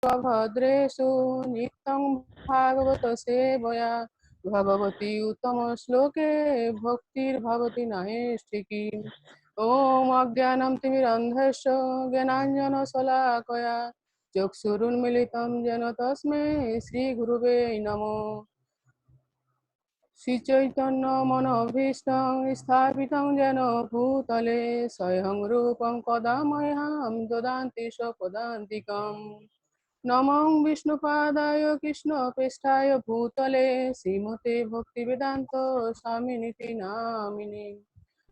भद्रेषु नित्यं भागवत सेवया भगवती उत्तम श्लोके भक्तिर्भवति नैष्ठिकी। ॐ अज्ञानं तिमिरन्धस्य ज्ञानाञ्जनशलाकया चक्षुरुन्मिलितं येन तस्मै श्रीगुरुवे नमो। श्रीचैतन्यमनोभीष्टं स्थापितं येन भूतले स्वयं रूपं कदा मह्यं ददाति स्वपदान्तिकम्। नमो विष्णुपादाय कृष्णप्रेष्ठाय भूतले श्रीमते भक्तिवेदान्त स्वामिनिति नामिने।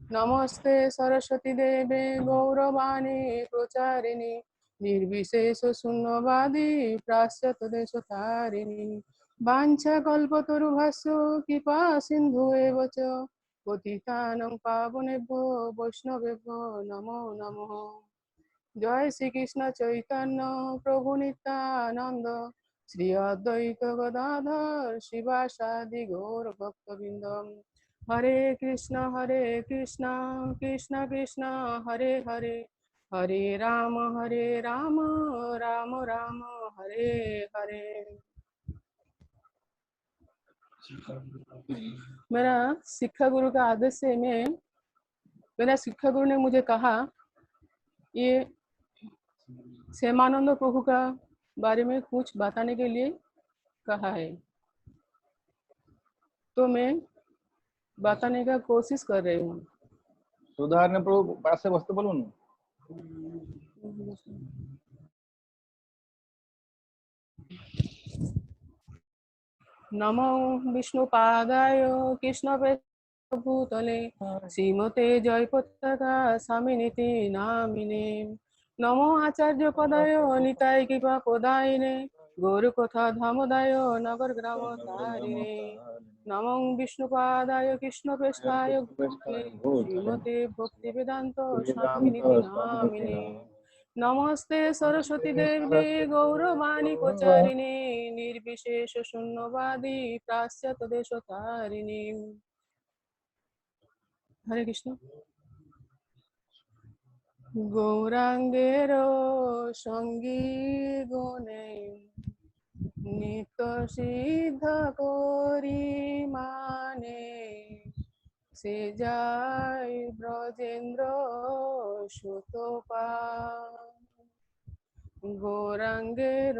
नमस्ते सरस्वती देवे गौरवाणी प्रचारिणी निर्विशेष शून्यवादी प्राश्चात्यदेशतारिणी। वाञ्छाकल्पतरुभ्यश्च कृपा सिन्धुएव च पतितानां पावनेभ्यो वैष्णवेभ्यो नमो नमः। जय श्री कृष्ण चैतन्य प्रभु नित्यानंद श्री अद्वैत गदाधर शिवासादि गौर भक्तवृंद। हरे कृष्ण कृष्ण कृष्ण हरे हरे, हरे राम राम राम हरे हरे। मेरा शिक्षा गुरु का आदेश से मेरा शिक्षा गुरु ने मुझे कहा ये श्यामानंद प्रभु का बारे में कुछ बताने के लिए कहा है, तो मैं बताने का कोशिश कर रही हूँ। सुधारने प्रभु पास से वस्तु बोलूं। नमो विष्णुपादाय कृष्णप्रेष्ठाय श्रीमते जयपताका स्वामिनिति नामिने। नमो आचार्य पदाय निताय कृपा पदायिने गौरकथा धामोदाय नगर ग्राम तारिणे। नमो विष्णुपादाय कृष्णप्रेष्ठाय श्रीमते भक्तिवेदांत स्वामिनिति नामिने। नमस्ते सरस्वती देवे गौरवाणी प्रचारिणे निर्विशेष शून्यवादी प्राश्चात्यदेशतारिणे। हरे कृष्ण। गौरांगेर सঙ্গী गुणे नित्य सिद्ध करी माने से जाय ब्रजेंद्र सुतपा। गौरांगेर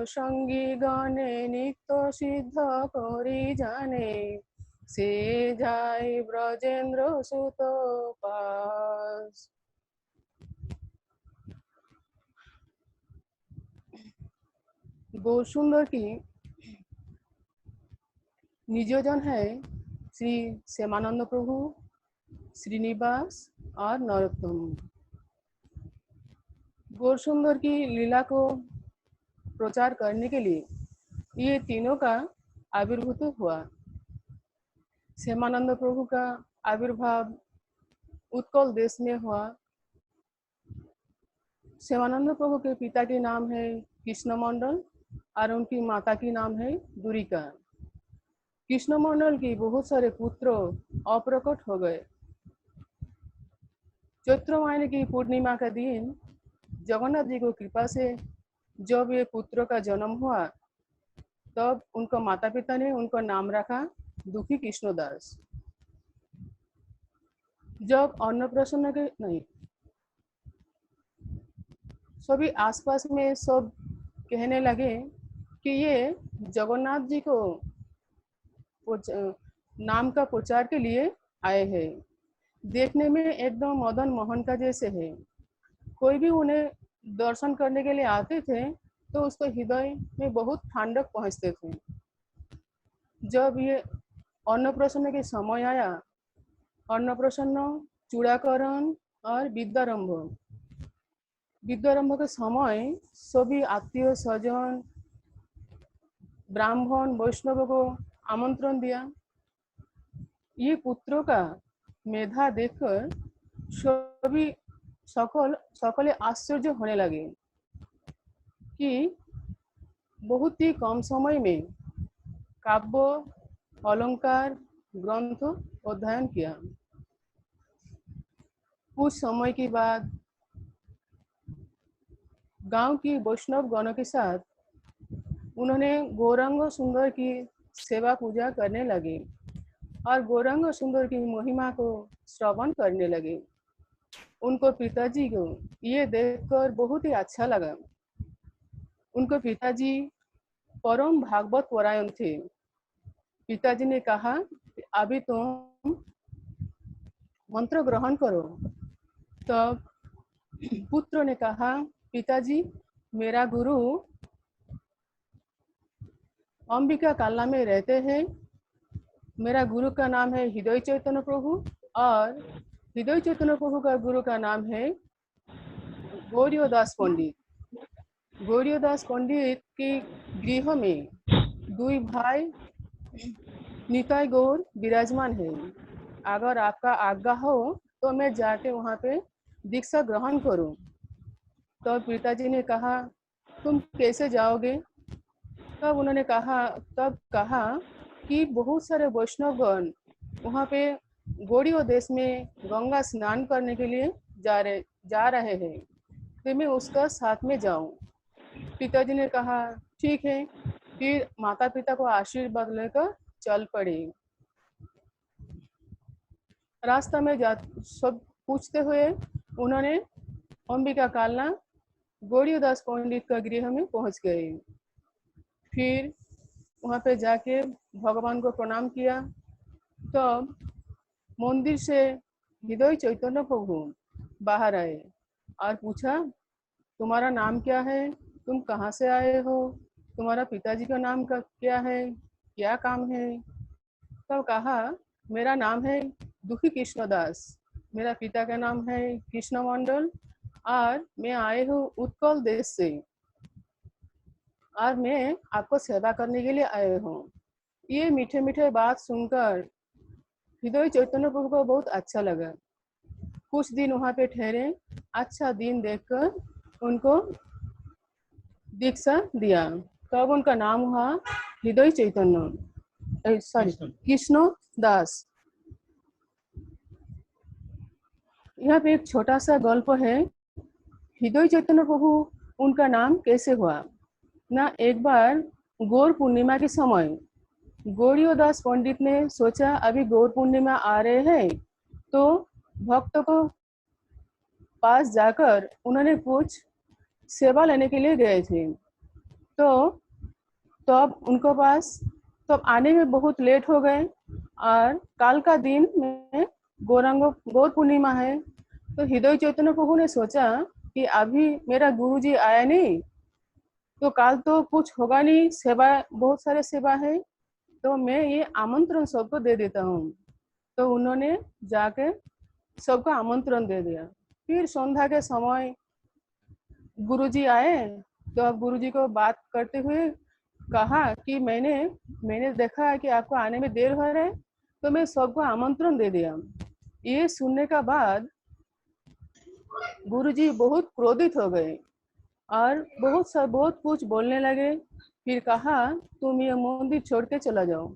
सঙ্গী गणे नित्य सिद्ध करी जाने से जाय ब्रजेंद्र सुतपास। गौर सुंदर की निजोजन है श्री श्यामानंद प्रभु, श्रीनिवास और नरोत्तम। गौर सुंदर की लीला को प्रचार करने के लिए ये तीनों का आविर्भूत हुआ। श्यामानंद प्रभु का आविर्भाव उत्कल देश में हुआ। श्यामानंद प्रभु के पिता के नाम है कृष्ण मंडल और उनकी माता की नाम है दुरिका। कृष्ण मंडल की बहुत सारे पुत्र अप्रकट हो गए। चैत्र महीने की पूर्णिमा का दिन जगन्नाथ जी को कृपा से जब ये पुत्र का जन्म हुआ तब उनका माता पिता ने उनका नाम रखा दुखी कृष्णदास। जब अन्नप्राशन के नहीं सभी आसपास में सब कहने लगे कि ये जगन्नाथ जी को नाम का प्रचार के लिए आए हैं। देखने में एकदम मदन मोहन का जैसे है। कोई भी उन्हें दर्शन करने के लिए आते थे तो उसको हृदय में बहुत ठंडक पहुंचते थे। जब ये अन्नप्राशन के समय आया, अन्नप्राशन, चूड़ाकरण और विद्यारंभ के समय सभी आत्मीय स्वजन ब्राह्मण वैष्णव को आमंत्रण दिया। ये पुत्रों का मेधा देखकर सभी सकले आश्चर्य होने लगे कि बहुत ही कम समय में काव्य अलंकार ग्रंथ अध्ययन किया। कुछ समय के बाद गांव की वैष्णव गणों के साथ उन्होंने गौरांग सुंदर की सेवा पूजा करने लगे और गौरांग सुंदर की महिमा को श्रवण करने लगे। उनको पिताजी को ये देखकर बहुत ही अच्छा लगा। उनको पिताजी परम भागवत परायण थे। पिताजी ने कहा, अभी तुम मंत्र ग्रहण करो। तब पुत्र ने कहा, पिताजी, मेरा गुरु अंबिका कालना में रहते हैं। मेरा गुरु का नाम है हृदय चैतन्य प्रभु और हृदय चैतन्य प्रभु का गुरु का नाम है गौरीदास पंडित। गौरीदास पंडित के गृह में दुई भाई निताई गौर विराजमान है। अगर आपका आज्ञा हो तो मैं जाके वहाँ पे दीक्षा ग्रहण करूँ। तो पिताजी ने कहा, तुम कैसे जाओगे? तब कहा कि बहुत सारे वैष्णवगण वहाँ पे गौड़ीय देश में गंगा स्नान करने के लिए जा रहे हैं, तो मैं उसका साथ में जाऊं। पिताजी ने कहा, ठीक है। फिर माता पिता को आशीर्वाद लेकर चल पड़े। रास्ता में सब पूछते हुए उन्होंने अंबिका कालना गौरीदास पंडित का गृह में पहुंच गए। फिर वहाँ पे जाके भगवान को प्रणाम किया। तब मंदिर से हृदय चैतन्य प्रभु बाहर आए और पूछा, तुम्हारा नाम क्या है? तुम कहाँ से आए हो? तुम्हारा पिताजी का नाम क्या है? क्या काम है? तब कहा, मेरा नाम है दुखी कृष्णदास, मेरा पिता का नाम है कृष्ण मंडल और मैं आए हूँ उत्कल देश से और मैं आपको सेवा करने के लिए आए हूँ। ये मीठे मीठे बात सुनकर हृदय चैतन्य प्रभु को बहुत अच्छा लगा। कुछ दिन वहाँ पे ठहरे। अच्छा दिन देखकर उनको दीक्षा दिया। तब उनका नाम हुआ हृदय चैतन्य, सॉरी, कृष्ण दास। यहाँ पे एक छोटा सा गल्प है, हृदय चैतन्य प्रभु उनका नाम कैसे हुआ ना। एक बार गौर पूर्णिमा के समय गौरीदास पंडित ने सोचा, अभी गौर पूर्णिमा आ रहे हैं तो भक्त को पास जाकर उन्होंने कुछ सेवा लेने के लिए गए थे। तो तब उनको पास तब आने में बहुत लेट हो गए और काल का दिन में गौर पूर्णिमा है। तो हृदय चैतन्य प्रभु ने सोचा कि अभी मेरा गुरुजी आया नहीं तो काल तो कुछ होगा नहीं, सेवा बहुत सारे सेवा है, तो मैं ये आमंत्रण सबको दे देता हूँ। तो उन्होंने जाके सबको आमंत्रण दे दिया। फिर संध्या के समय गुरुजी आए तो अब गुरुजी को बात करते हुए कहा कि मैंने देखा है कि आपको आने में देर हो रहा है तो मैं सबको आमंत्रण दे दिया। ये सुनने का बाद गुरुजी बहुत क्रोधित हो गए और बहुत कुछ बोलने लगे। फिर कहा, तुम ये मंदिर छोड़ के चला जाओ।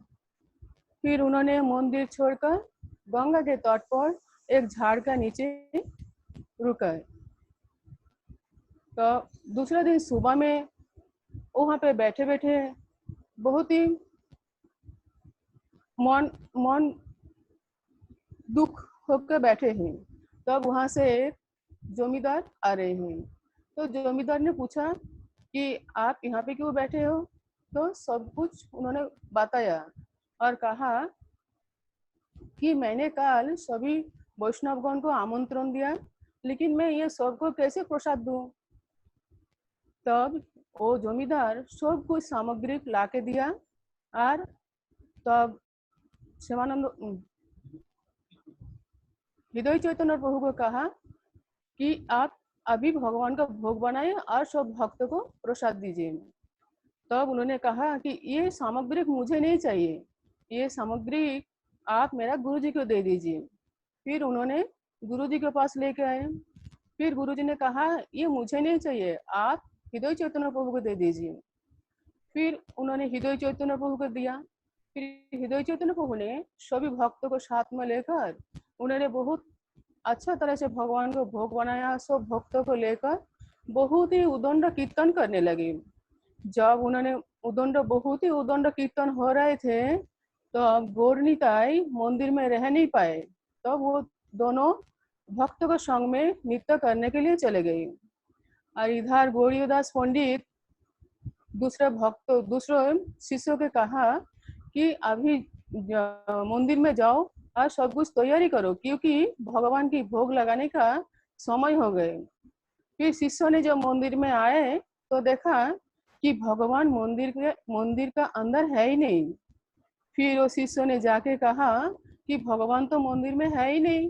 फिर उन्होंने मंदिर छोड़कर गंगा के तट पर एक झाड़ का नीचे रुका। तो दूसरे दिन सुबह में वहाँ पे बैठे बैठे बहुत ही मन दुख होकर बैठे हैं। तब वहाँ से एक जमींदार आ रहे हैं। तो जमींदार ने पूछा कि आप यहाँ पे क्यों बैठे हो? तो सब कुछ उन्होंने बताया और कहा कि मैंने कल सभी वैष्णवगण को आमंत्रण दिया, लेकिन मैं ये सबको कैसे प्रसाद दूं? तब वो जमींदार सब कुछ सामग्री ला के दिया और तब शिवानंद हृदय चैतन्य प्रभु को कहा कि आप अभी भगवान का भोग बनाए और सब भक्त को प्रसाद दीजिए। तब उन्होंने कहा कि ये सामग्री मुझे नहीं चाहिए, ये सामग्री आप मेरा गुरुजी को दे दीजिए। फिर उन्होंने गुरुजी के पास लेके आए। फिर गुरुजी ने कहा, ये मुझे नहीं चाहिए, आप हृदय चैतन्य प्रभु को दे दीजिए। फिर उन्होंने हृदय चैतन्य प्रभु को दिया। फिर हृदय चैतन्य प्रभु ने सभी भक्तों को साथ में लेकर उन्होंने बहुत अच्छा तरह से भगवान को भोग बनाया। सब भक्तों को लेकर बहुत ही उदंड कीर्तन करने लगे। जब उन्होंने बहुत ही उदंड कीर्तन हो रहे थे, तो अब गौर निताई मंदिर में रह नहीं पाए। तब वो दोनों भक्तों के संग में नृत्य करने के लिए चले गए। और इधर गौरीदास पंडित दूसरे शिष्यों के कहा कि अभी मंदिर में जाओ और सब कुछ तैयारी करो, क्योंकि भगवान की भोग लगाने का समय हो गए। फिर शिष्यों ने जब मंदिर में आए तो देखा कि भगवान मंदिर का अंदर है ही नहीं। फिर वो शिष्यों ने जाके कहा कि भगवान तो मंदिर में है ही नहीं।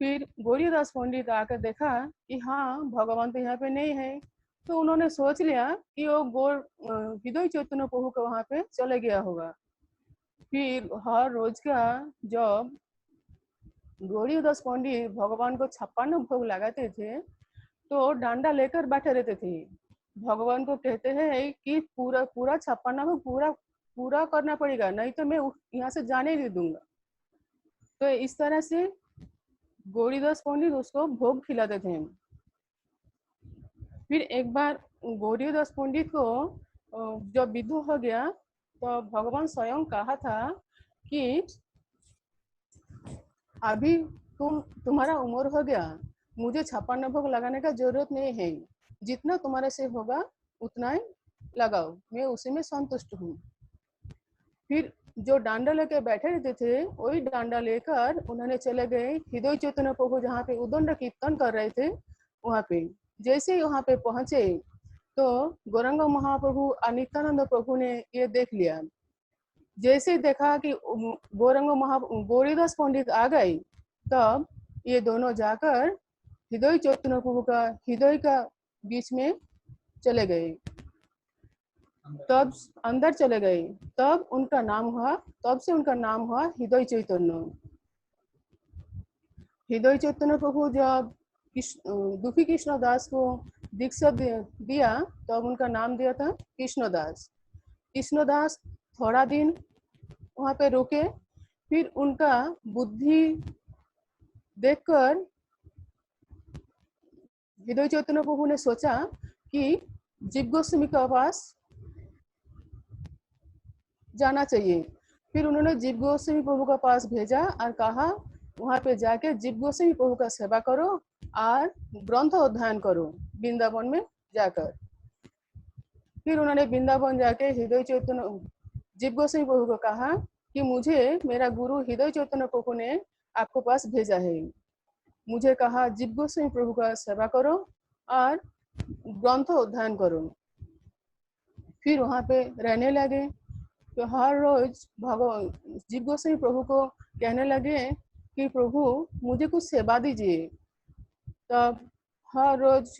फिर गौरीदास पंडित आकर देखा कि हाँ, भगवान तो यहाँ पे नहीं है। तो उन्होंने सोच लिया कि वो हृदय चैतन्य प्रभु का वहां पे चले गया होगा। फिर हर रोज का जब गौरीदास पंडित भगवान को 56 भोग लगाते थे, तो डंडा लेकर बैठे रहते थे। भगवान को कहते हैं कि पूरा पूरा 56 भोग पूरा पूरा करना पड़ेगा, नहीं तो मैं यहाँ से जाने नहीं दूंगा। तो इस तरह से गौरीदास पंडित उसको भोग खिलाते थे। फिर एक बार गौरीदास पंडित को जब विधवा हो गया, तो भगवान स्वयं कहा था कि अभी तुम्हारा उम्र हो गया, मुझे 56 भोग लगाने का जरूरत नहीं है, जितना तुम्हारे से होगा उतना ही लगाओ, मैं उसी में संतुष्ट हूँ। फिर जो डांडा लेके बैठे रहते थे, वही डांडा लेकर उन्होंने चले गए हृदय चैतन्य प्रभु जहाँ पे उदंड कीर्तन कर रहे थे वहां पे। जैसे ही वहां पे पहुंचे तो गौरांग महाप्रभु और नित्यानंद प्रभु ने ये देख लिया। जैसे देखा कि गौरीदास पंडित आ गए, तब ये दोनों जाकर हृदय चैतन्य प्रभु का हृदय का बीच में चले गए। तब अंदर चले गए, तब से उनका नाम हुआ हृदय चैतन्य। हृदय चैतन्य प्रभु जब दुखी कृष्णदास को दीक्षा दिया, तब उनका नाम दिया था कृष्णदास। कृष्णदास थोड़ा दिन वहां पे रुके। फिर उनका बुद्धि देखकर हृदय चैतन्य प्रभु ने सोचा कि जीव गोस्वामी के पास जाना चाहिए। फिर उन्होंने जीव गोस्वामी प्रभु के पास भेजा और कहा वहां पे जाके जीव गोस्वामी प्रभु का सेवा करो और ग्रंथ अध्ययन करो वृंदावन में जाकर। फिर उन्होंने वृंदावन जाके हृदय चैतन्य जीव गोस्वामी प्रभु को कहा कि मुझे मेरा गुरु हृदय चैतन्य प्रभु ने आपके पास भेजा है। मुझे कहा जीव गोस्वामी प्रभु का सेवा करो और ग्रंथ अध्ययन करो। फिर वहां पे रहने लगे। तो हर रोज भगवान जीव गोस्वामी प्रभु को कहने लगे कि प्रभु मुझे कुछ सेवा दीजिए। तब हर रोज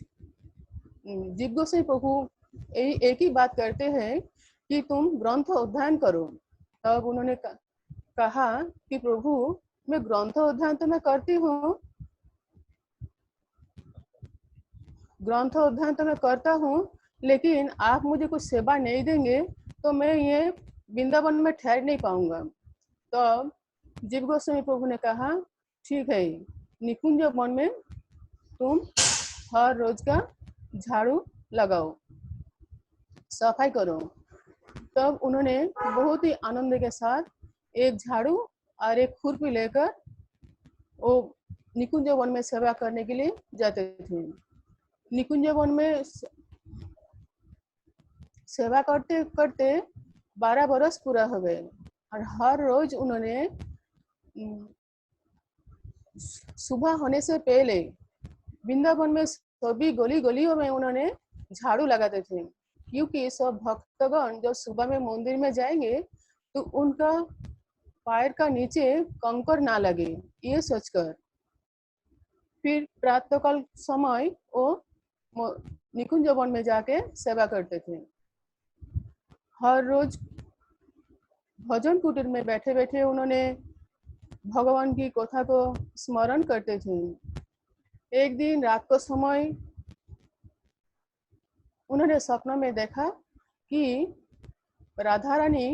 जीव गोस्वामी प्रभु एक ही बात करते हैं कि तुम ग्रंथ अध्ययन करो। तब उन्होंने कहा कि प्रभु मैं ग्रंथ अध्ययन तो मैं करती हूँ, ग्रंथ अध्ययन तो मैं करता हूँ, लेकिन आप मुझे कुछ सेवा नहीं देंगे तो मैं ये वृंदावन में ठहर नहीं पाऊंगा। तो जीव गोस्वामी प्रभु ने कहा ठीक है, निकुंज वन में तुम हर रोज का झाड़ू लगाओ, सफाई करो। तब उन्होंने बहुत ही आनंद के साथ एक झाड़ू और एक खुरपी लेकर वो निकुंज वन में सेवा करने के लिए जाते थे। निकुंज वन में सेवा करते करते 12 बरस पूरा हो गए और हर रोज उन्होंने सुबह होने से पहले वृंदावन में सभी गली गलियों में उन्होंने झाड़ू लगाते थे, क्योंकि सब भक्तगण जब सुबह में मंदिर में जाएंगे तो उनका पैर का नीचे कंकर ना लगे, ये सोचकर। फिर प्रातःकाल समय वो निकुंज वन में जाके सेवा करते थे। हर रोज भजन कुटीर में बैठे बैठे उन्होंने भगवान की कथा को स्मरण करते थे। एक दिन रात को समय उन्होंने सपनों में देखा कि राधा रानी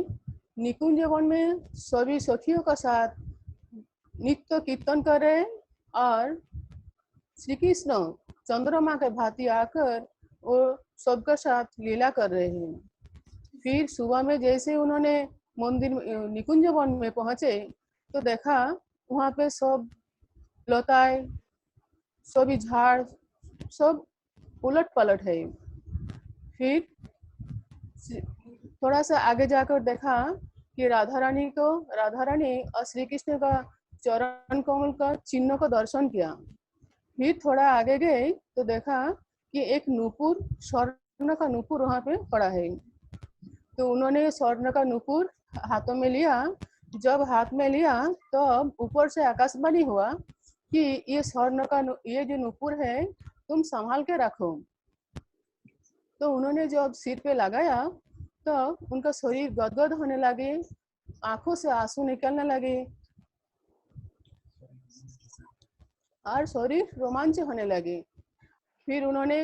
निकुंज वन में सभी सखियों के साथ नित्य कीर्तन कर रहे और श्री कृष्ण चंद्रमा के भांति आकर वो सबका साथ लीला कर रहे हैं। फिर सुबह में जैसे उन्होंने मंदिर निकुंज वन में पहुंचे तो देखा वहां पे सब लताएं, सभी झाड़ सब उलट पलट है। फिर थोड़ा सा आगे जाकर देखा कि राधा रानी और श्री कृष्ण का चरण कमल का चिन्ह को दर्शन किया। फिर थोड़ा आगे गए तो देखा कि एक नूपुर, स्वर्ण का नूपुर वहां पे पड़ा है। तो उन्होंने स्वर्ण का नूपुर हाथों में लिया। जब हाथ में लिया तो ऊपर से आकाशवाणी हुआ कि ये स्वर्ण का ये जो नूपुर है तुम संभाल के रखो। तो उन्होंने जब सिर पे लगाया तो उनका शरीर गदगद होने लगे, आंखों से आंसू निकलने लगे और शरीर रोमांच होने लगे। फिर उन्होंने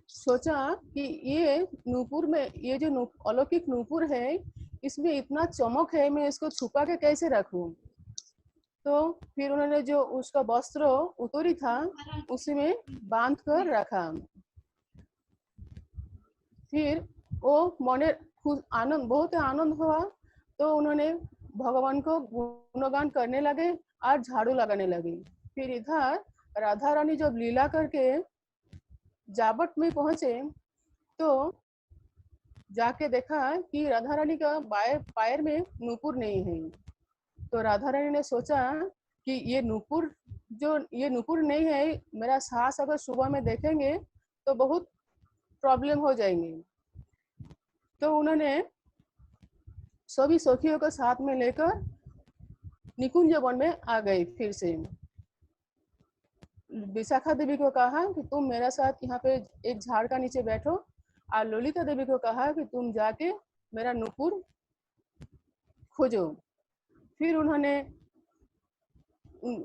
सोचा कि ये नूपुर में ये जो अलौकिक नूपुर है इसमें इतना चमक है, मैं इसको छुपा के कैसे रखूं। तो फिर उन्होंने जो उसका वस्त्र उतरी था उसी में बांध कर रखा। फिर वो मने आनंद, बहुत आनंद हुआ। तो उन्होंने भगवान को गुणगान करने लगे और झाड़ू लगाने लगे। फिर इधर राधा रानी जब लीला करके जाबट में पहुंचे तो जाके देखा कि राधा रानी का बाएं पैर में नूपुर नहीं है। तो राधा रानी ने सोचा कि ये नूपुर नहीं है, मेरा सास अगर सुबह में देखेंगे तो बहुत प्रॉब्लम हो जाएंगे। तो उन्होंने सभी सखियों को साथ में लेकर निकुंज वन में आ गई। फिर से विशाखा देवी को कहा कि तुम मेरे साथ यहाँ पे एक झाड़ का नीचे बैठो, और ललिता देवी को कहा कि तुम जाके मेरा नूपुर खोजो। फिर उन्होंने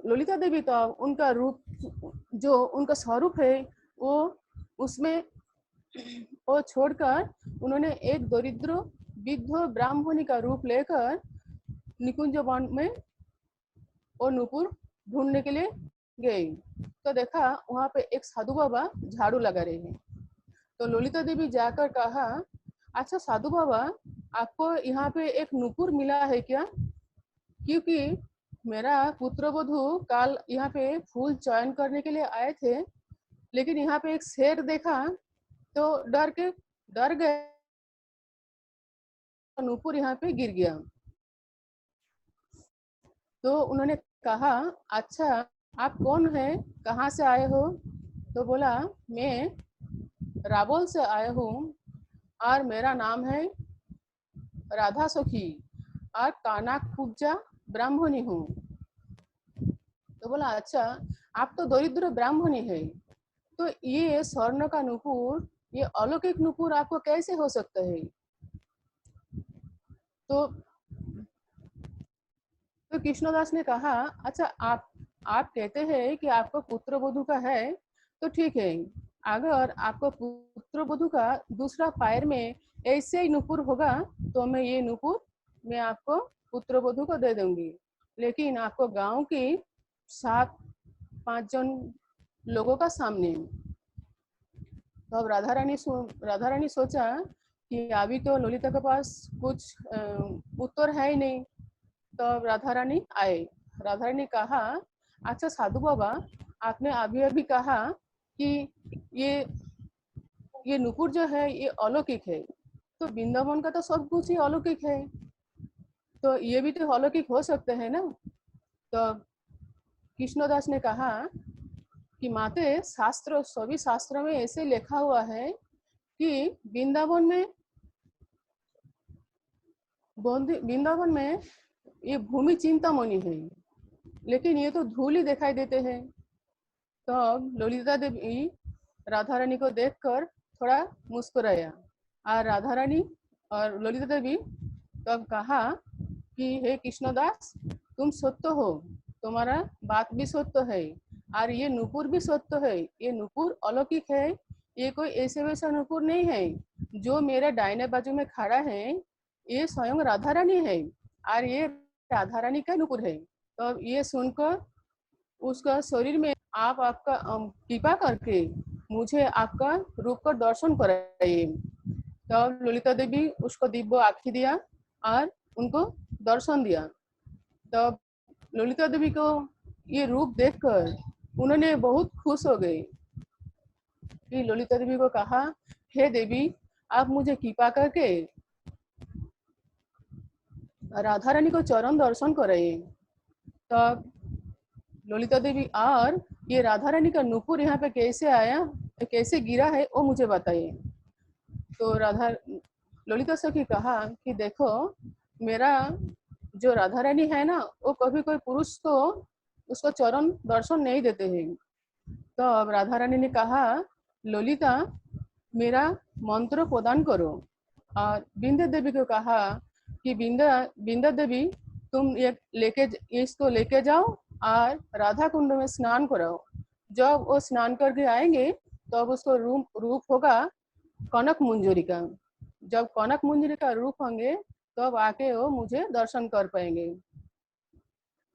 ललिता देवी का उनका रूप, जो उनका स्वरूप है वो उसमें वो छोड़कर उन्होंने एक दरिद्र विधवा ब्राह्मणी का रूप लेकर निकुंज वन में वो नूपुर ढूंढने के लिए गए। तो देखा वहां पे एक साधु बाबा झाड़ू लगा रहे हैं। तो ललिता देवी जाकर कहा, अच्छा साधु बाबा, आपको यहाँ पे एक नूपुर मिला है क्या? क्योंकि मेरा पुत्रवधू कल यहाँ पे फूल चयन करने के लिए आए थे, लेकिन यहाँ पे एक शेर देखा तो डर गए, नूपुर यहाँ पे गिर गया। तो उन्होंने कहा, अच्छा आप कौन है, कहाँ से आए हो? तो बोला, मैं राबोल से आया हूँ और मेरा नाम है राधा सखी और कानाक पूजा ब्राह्मणी हूँ। तो बोला, अच्छा आप तो दरिद्र ब्राह्मणी है, तो ये स्वर्ण का नूपुर, ये अलौकिक नूपुर आपको कैसे हो सकता है? तो कृष्णदास ने कहा, अच्छा आप कहते हैं कि आपको पुत्र वधू का है, तो ठीक है, अगर आपको पुत्र वधू का दूसरा पैर में ऐसे ही नूपुर होगा तो मैं ये नूपुर मैं आपको पुत्र वधू को दे दूंगी, लेकिन आपको गांव की 7-5 जन लोगों का सामने। तो अब राधा रानी सोचा कि अभी तो ललिता के पास कुछ उत्तर है ही नहीं। तो राधा रानी आए। राधा रानी कहा, अच्छा साधु बाबा, आपने अभी अभी कहा कि ये नूपुर जो है ये अलौकिक है, तो वृंदावन का तो सब कुछ ही अलौकिक है, तो ये भी तो अलौकिक हो सकते हैं ना? तो कृष्णदास ने कहा कि माते, सभी शास्त्रों में ऐसे लिखा हुआ है कि वृंदावन में ये भूमि चिंतामणि है, लेकिन ये तो धूल ही दिखाई देते हैं। तो ललिता देवी राधा रानी को देखकर थोड़ा मुस्कुराया, और राधा रानी और ललिता देवी तब कहा कि हे कृष्णदास, तुम सत्य हो, तुम्हारा बात भी सत्य है और ये नूपुर भी सत्य है। ये नूपुर अलौकिक है, ये कोई ऐसे वैसा नूपुर नहीं है। जो मेरे दाहिने बाजू में खड़ा है ये स्वयं राधा रानी है और ये राधा रानी का नूपुर है। तो ये सुनकर उसका शरीर में आपका कृपा करके मुझे आपका रूप का दर्शन कराइए। तब ललिता देवी उसको दिव्य आँखें दिया और उनको दर्शन दिया। तब ललिता देवी को ये रूप देखकर उन्होंने बहुत खुश हो गई। फिर ललिता देवी को कहा, हे देवी, आप मुझे कृपा करके राधा रानी को चरण दर्शन कराइए। तब ललिता देवी और ये राधा रानी का नूपुर यहाँ पे कैसे आया, कैसे गिरा है, वो मुझे बताइए। तो ललिता सखी कहा कि देखो, मेरा जो राधा रानी है ना, वो कभी कोई पुरुष को उसको चरण दर्शन नहीं देते हैं। तो अब राधा रानी ने कहा, ललिता, मेरा मंत्र प्रदान करो। और बिंदा देवी को कहा कि बिंदा देवी, तुम इसको लेके जाओ और राधा कुंड में स्नान कराओ। जब वो स्नान करके आएंगे तब उसको रूप होगा कनक मंजरी का। जब कनक मंजरी का रूप होंगे तब आके वो मुझे दर्शन कर पाएंगे।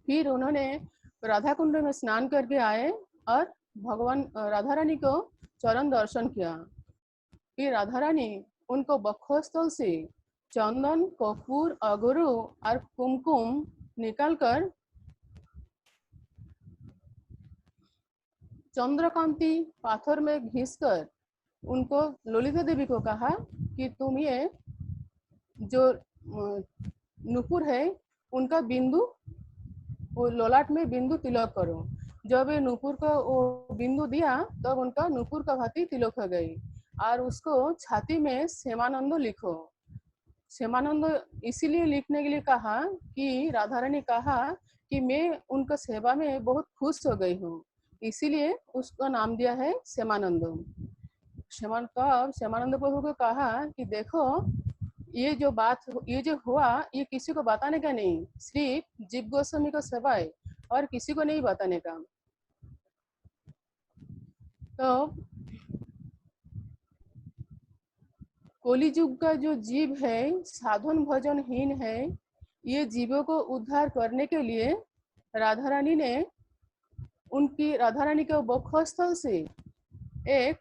फिर उन्होंने राधा कुंड में स्नान करके आए और भगवान राधा रानी को चरण दर्शन किया। फिर राधा रानी उनको वक्षस्थल से चंदन, कपूर, अगरू और कुमकुम निकालकर चंद्रकांति पाथर में घिसकर उनको ललिता देवी को कहा कि तुम ये जो नुपुर है उनका बिंदु, वो ललाट में बिंदु तिलक करो। जब ये नुपुर को वो बिंदु दिया तब उनका नुपुर का भांति तिलक हो गई। और उसको छाती में श्यामानंद लिखो। श्यामानंद इसीलिए लिखने के लिए कहा कि राधा रानी कहा कि मैं उनका सेवा में बहुत खुश हो गई हूँ, इसीलिए उसका नाम दिया है श्यामानंद। श्यामानंद प्रभु को कहा कि देखो, ये जो हुआ ये किसी को बताने का नहीं, सिर्फ जीव गोस्वामी को सेवा है और किसी को नहीं बताने का। तो कलियुग का जो जीव है, साधन भजनहीन है, ये जीवों को उद्धार करने के लिए राधा रानी के वक्षस्थल से एक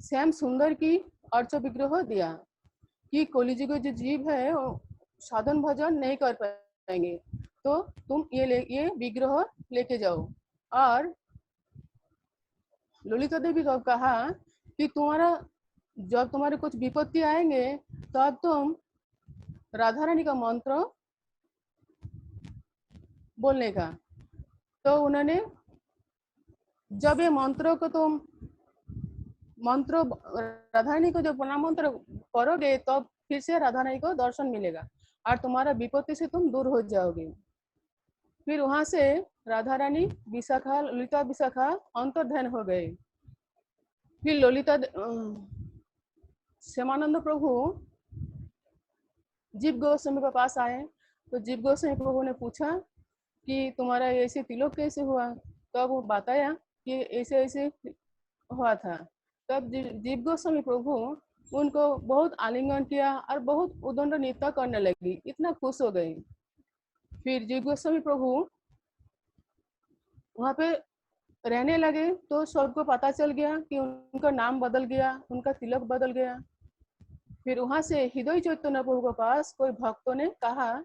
श्याम सुंदर की अर्च विग्रह दिया कि कलियुग जो जीव है वो साधन भजन नहीं कर पाएंगे, तो तुम ये विग्रह लेके जाओ। और ललिता देवी को कहा कि जब तुम्हारे कुछ विपत्ति आएंगे तब तुम राधा रानी का मंत्र बोलने का। तो उन्होंने जब ये मंत्र राधा रानी को जब प्रणाम मंत्र करोगे तो फिर से राधा रानी को दर्शन मिलेगा और तुम्हारा विपत्ति से तुम दूर हो जाओगे। फिर वहां से राधा रानी ललिता विशाखा अंतर्ध्यान हो गए। फिर श्यामानंद प्रभु जीव गोस्वामी के पास आए। तो जीव गोस्वामी प्रभु ने पूछा कि तुम्हारा ऐसे तिलक कैसे हुआ। तब वो बताया कि ऐसे ऐसे हुआ था। तब जीव गोस्वामी प्रभु उनको बहुत आलिंगन किया और बहुत उदंड नृत्य करने लगी, इतना खुश हो गई। फिर जीव गोस्वामी प्रभु वहां पे रहने लगे तो सबको पता चल गया कि उनका नाम बदल गया, उनका तिलक बदल गया। फिर वहां से हृदय चैतन्य प्रभु के पास कोई भक्तों ने कहा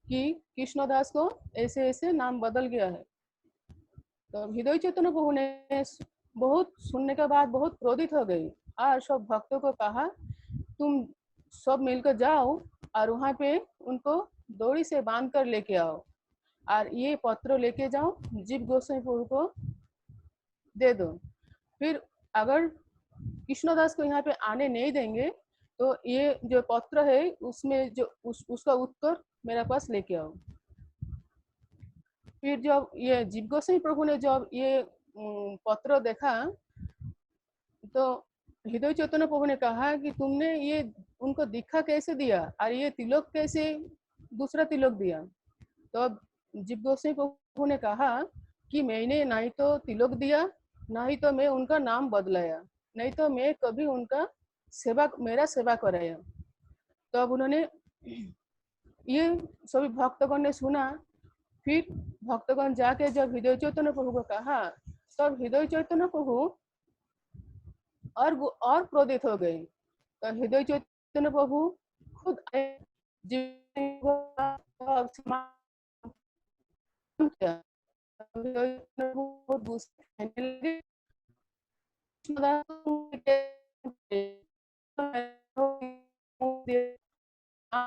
कि कृष्णदास को ऐसे ऐसे नाम बदल गया है। तो हृदय चैतन्य प्रभु ने बहुत सुनने के बाद बहुत क्रोधित हो गई और सब भक्तों को कहा, तुम सब मिलकर जाओ और वहां पे उनको दौड़ी से बांध कर लेके आओ और ये पत्र लेके जाओ, जीव गोस्वामी प्रभु को दे दो। फिर अगर कृष्णदास को यहाँ पे आने नहीं देंगे तो ये जो पत्र है उसमें उसका उत्तर मेरे पास लेके आओ। फिर जब ये जीव गोस्वामी प्रभु ने जब ये पत्र देखा तो हृदय चैतन्य प्रभु ने कहा कि तुमने ये उनको दीक्षा कैसे दिया और ये तिलक कैसे दूसरा तिलक दिया। तो जीव गोस्वामी प्रभु ने कहा कि मैंने नहीं तो तिलक दिया, नहीं तो मैं उनका नाम बदलाया, नहीं तो मैं कभी उनका मेरा सेवा कराया। तो अब उन्होंने ये सभी भक्तगण ने सुना। फिर भक्तगण जाके जब हृदय चैतन्य प्रभु को कहा तब हृदय चैतन्य प्रभु और क्रोधित हो गए। तो हृदय चैतन्य प्रभु खुद आए, किया। हृदय चैतन्य प्रभु बहुत गुस्से कहने लगे,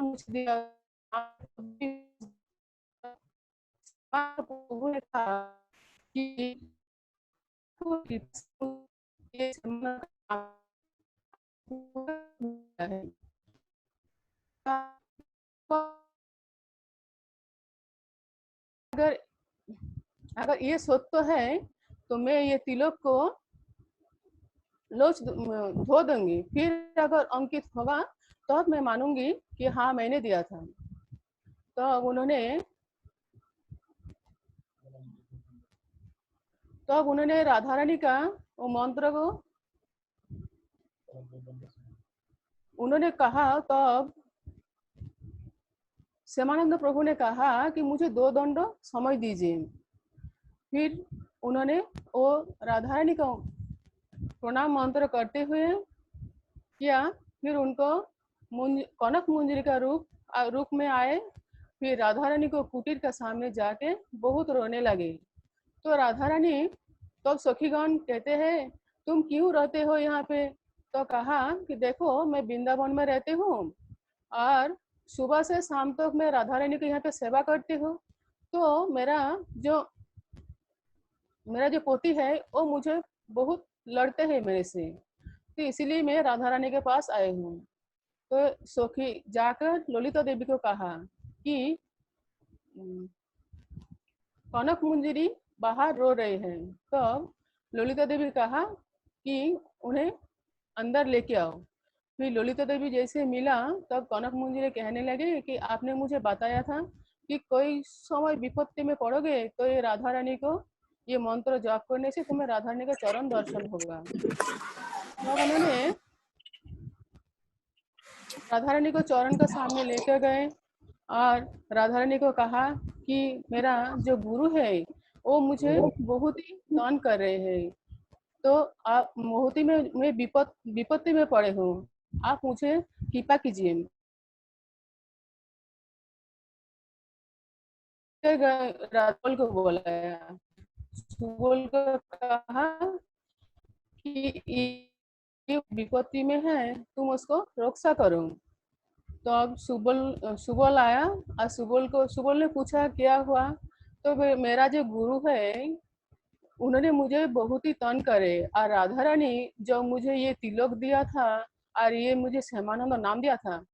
मुझे दिया, प्रभु ने कहा कि ये है। अगर अगर ये सत्य है तो मैं ये तिलक को धो दूंगी, फिर अगर अंकित होगा तो मैं मानूंगी कि हाँ मैंने दिया था। तब उन्होंने राधा रानी का वो मंत्र को उन्होंने कहा। तब श्यामानंद प्रभु ने कहा कि मुझे 2 दंड समय दीजिए। फिर उन्होंने वो राधा रानी का प्रणाम मंत्र करते हुए किया। फिर उनको कनक मुंजरी का रूप में आए। फिर राधा रानी को कुटीर के सामने जाके बहुत रोने लगे। तो राधा रानी तब सखीगण कहते हैं, तुम क्यों रहते हो यहाँ पे? तो कहा कि देखो मैं वृंदावन में रहती हूँ और सुबह से शाम तक मैं राधा रानी की यहाँ पे सेवा करती हूँ। तो मेरा जो पोती है वो मुझे बहुत लड़ते हैं मेरे से, तो इसीलिए मैं राधा रानी के पास आई हूँ। तो सखी जाकर ललिता देवी को कहा कि कनक मुंजरी बाहर रो रहे हैं। तब ललिता देवी कहा कि उन्हें अंदर लेके आओ। फिर ललिता देवी जैसे मिला तब कनक मुंजरी कहने लगे कि आपने मुझे बताया था कि कोई समय विपत्ति में पड़ोगे तो ये राधा रानी को ये मंत्र जाप करने से तुम्हें राधा रानी का चरण दर्शन होगा। तब उन्होंने राधा रानी को चरण के सामने लेकर गए और राधा रानी को कहा कि मेरा जो गुरु है वो मुझे बहुत ही तंग कर रहे हैं। तो आप मोहती में मैं विपत्ति में पड़े हूँ, आप मुझे कृपा कीजिए। राहुल को बुलाया, सुबोल को कहा कि ये विपत्ति में है, तुम उसको रक्षा करो। तो अब सुबोल आया और सुबोल ने पूछा क्या हुआ। तो मेरा जो गुरु है उन्होंने मुझे बहुत ही तंग करे, और राधा रानी जो मुझे ये तिलक दिया था और ये मुझे श्यामानंद नाम दिया था,